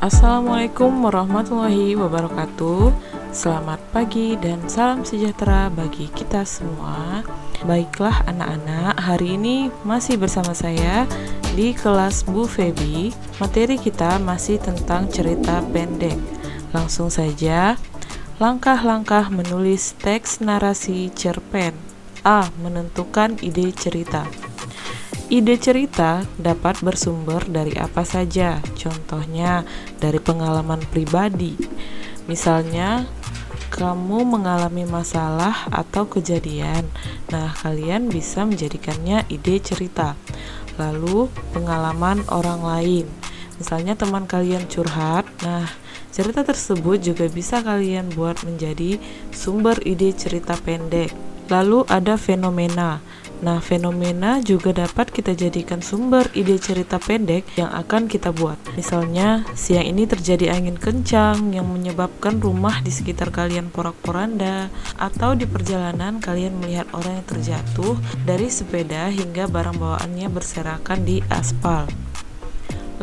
Assalamualaikum warahmatullahi wabarakatuh. Selamat pagi dan salam sejahtera bagi kita semua. Baiklah anak-anak, hari ini masih bersama saya di kelas Bu Febi. Materi kita masih tentang cerita pendek. Langsung saja, langkah-langkah menulis teks narasi cerpen. A. Menentukan ide cerita. Ide cerita dapat bersumber dari apa saja, contohnya dari pengalaman pribadi. Misalnya, kamu mengalami masalah atau kejadian. Nah, kalian bisa menjadikannya ide cerita. Lalu, pengalaman orang lain. Misalnya teman kalian curhat. Nah, cerita tersebut juga bisa kalian buat menjadi sumber ide cerita pendek. Lalu ada fenomena. Nah, fenomena juga dapat kita jadikan sumber ide cerita pendek yang akan kita buat. Misalnya, siang ini terjadi angin kencang yang menyebabkan rumah di sekitar kalian porak-poranda, atau di perjalanan kalian melihat orang yang terjatuh dari sepeda hingga barang bawaannya berserakan di aspal.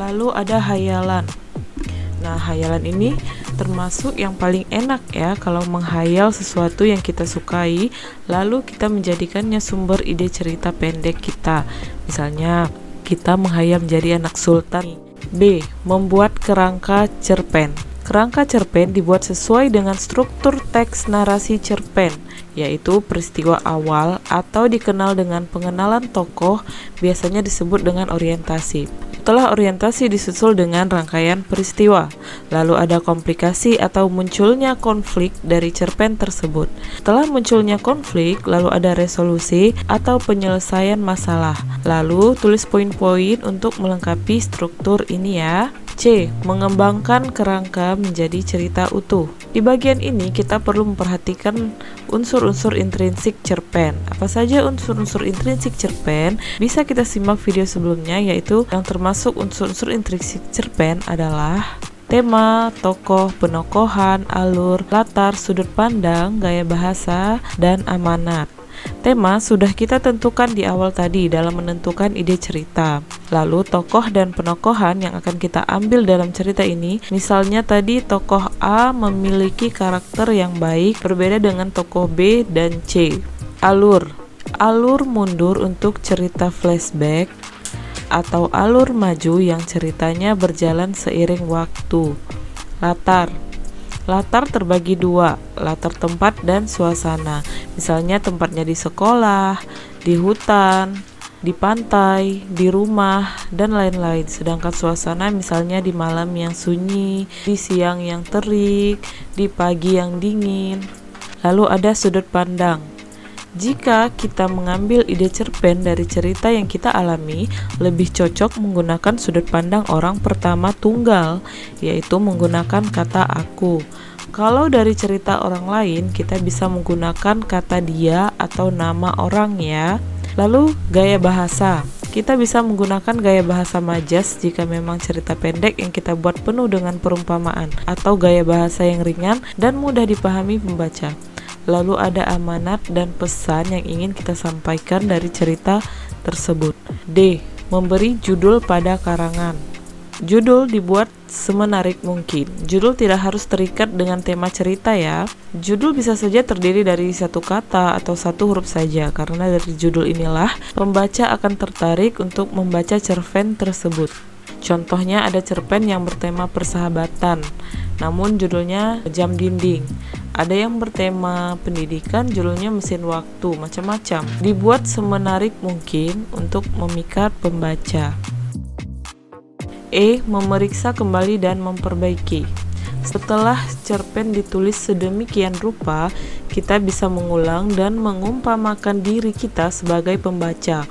Lalu ada hayalan. Nah, hayalan ini termasuk yang paling enak ya kalau menghayal sesuatu yang kita sukai, lalu kita menjadikannya sumber ide cerita pendek kita. Misalnya, kita menghayal menjadi anak sultan. B. Membuat kerangka cerpen. Kerangka cerpen dibuat sesuai dengan struktur teks narasi cerpen, yaitu peristiwa awal atau dikenal dengan pengenalan tokoh, biasanya disebut dengan orientasi. Setelah orientasi disusul dengan rangkaian peristiwa, lalu ada komplikasi atau munculnya konflik dari cerpen tersebut. Setelah munculnya konflik, lalu ada resolusi atau penyelesaian masalah. Lalu tulis poin-poin untuk melengkapi struktur ini ya. C. Mengembangkan kerangka menjadi cerita utuh. Di bagian ini kita perlu memperhatikan unsur-unsur intrinsik cerpen. Apa saja unsur-unsur intrinsik cerpen? Bisa kita simak video sebelumnya, yaitu yang termasuk unsur-unsur intrinsik cerpen adalah tema, tokoh, penokohan, alur, latar, sudut pandang, gaya bahasa, dan amanat. Tema sudah kita tentukan di awal tadi dalam menentukan ide cerita. Lalu tokoh dan penokohan yang akan kita ambil dalam cerita ini, misalnya tadi tokoh A memiliki karakter yang baik berbeda dengan tokoh B dan C. Alur mundur untuk cerita flashback atau alur maju yang ceritanya berjalan seiring waktu. Latar terbagi dua, latar tempat dan suasana. Misalnya tempatnya di sekolah, di hutan, di pantai, di rumah, dan lain-lain. Sedangkan suasana misalnya di malam yang sunyi, di siang yang terik, di pagi yang dingin. Lalu ada sudut pandang. Jika kita mengambil ide cerpen dari cerita yang kita alami, lebih cocok menggunakan sudut pandang orang pertama tunggal, yaitu menggunakan kata aku. Kalau dari cerita orang lain, kita bisa menggunakan kata dia atau nama orang ya. Lalu gaya bahasa. Kita bisa menggunakan gaya bahasa majas jika memang cerita pendek yang kita buat penuh dengan perumpamaan, atau gaya bahasa yang ringan dan mudah dipahami pembaca. Lalu ada amanat dan pesan yang ingin kita sampaikan dari cerita tersebut. D. Memberi judul pada karangan. Judul dibuat semenarik mungkin. Judul tidak harus terikat dengan tema cerita ya. Judul bisa saja terdiri dari satu kata atau satu huruf saja, karena dari judul inilah pembaca akan tertarik untuk membaca cerpen tersebut. Contohnya ada cerpen yang bertema persahabatan, namun judulnya Jam Dinding. Ada yang bertema pendidikan, judulnya Mesin Waktu, macam-macam. Dibuat semenarik mungkin untuk memikat pembaca. E. Memeriksa kembali dan memperbaiki. Setelah cerpen ditulis sedemikian rupa, kita bisa mengulang dan mengumpamakan diri kita sebagai pembaca.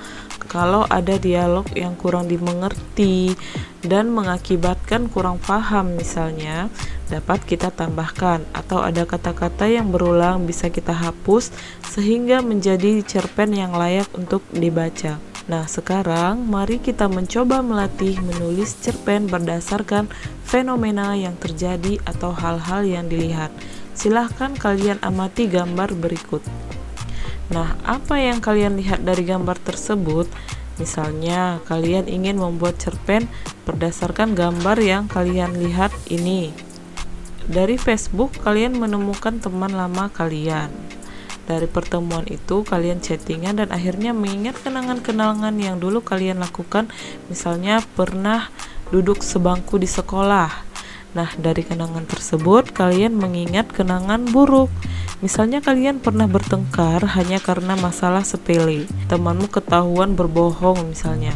Kalau ada dialog yang kurang dimengerti dan mengakibatkan kurang paham misalnya, dapat kita tambahkan, atau ada kata-kata yang berulang bisa kita hapus sehingga menjadi cerpen yang layak untuk dibaca. Nah, sekarang mari kita mencoba melatih menulis cerpen berdasarkan fenomena yang terjadi atau hal-hal yang dilihat. Silahkan kalian amati gambar berikut. Nah, apa yang kalian lihat dari gambar tersebut? Misalnya, kalian ingin membuat cerpen berdasarkan gambar yang kalian lihat ini. Dari Facebook, kalian menemukan teman lama kalian. Dari pertemuan itu, kalian chattingan dan akhirnya mengingat kenangan-kenangan yang dulu kalian lakukan. Misalnya, pernah duduk sebangku di sekolah. Nah, dari kenangan tersebut, kalian mengingat kenangan buruk. Misalnya kalian pernah bertengkar hanya karena masalah sepele. Temanmu ketahuan berbohong misalnya.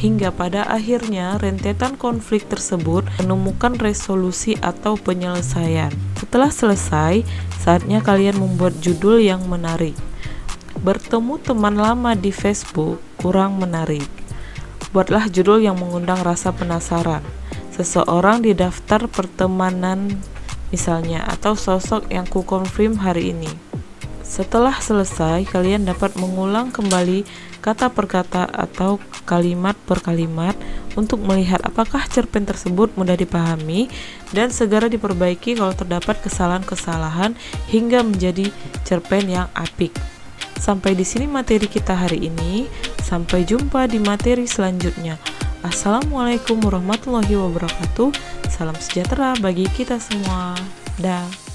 Hingga pada akhirnya rentetan konflik tersebut menemukan resolusi atau penyelesaian. Setelah selesai, saatnya kalian membuat judul yang menarik. Bertemu teman lama di Facebook kurang menarik. Buatlah judul yang mengundang rasa penasaran. Seseorang di daftar pertemanan misalnya, atau sosok yang ku konfirm hari ini. Setelah selesai, kalian dapat mengulang kembali kata per kata atau kalimat per kalimat untuk melihat apakah cerpen tersebut mudah dipahami dan segera diperbaiki kalau terdapat kesalahan-kesalahan hingga menjadi cerpen yang apik. Sampai di sini materi kita hari ini. Sampai jumpa di materi selanjutnya. Assalamualaikum warahmatullahi wabarakatuh. Salam sejahtera bagi kita semua. Dah.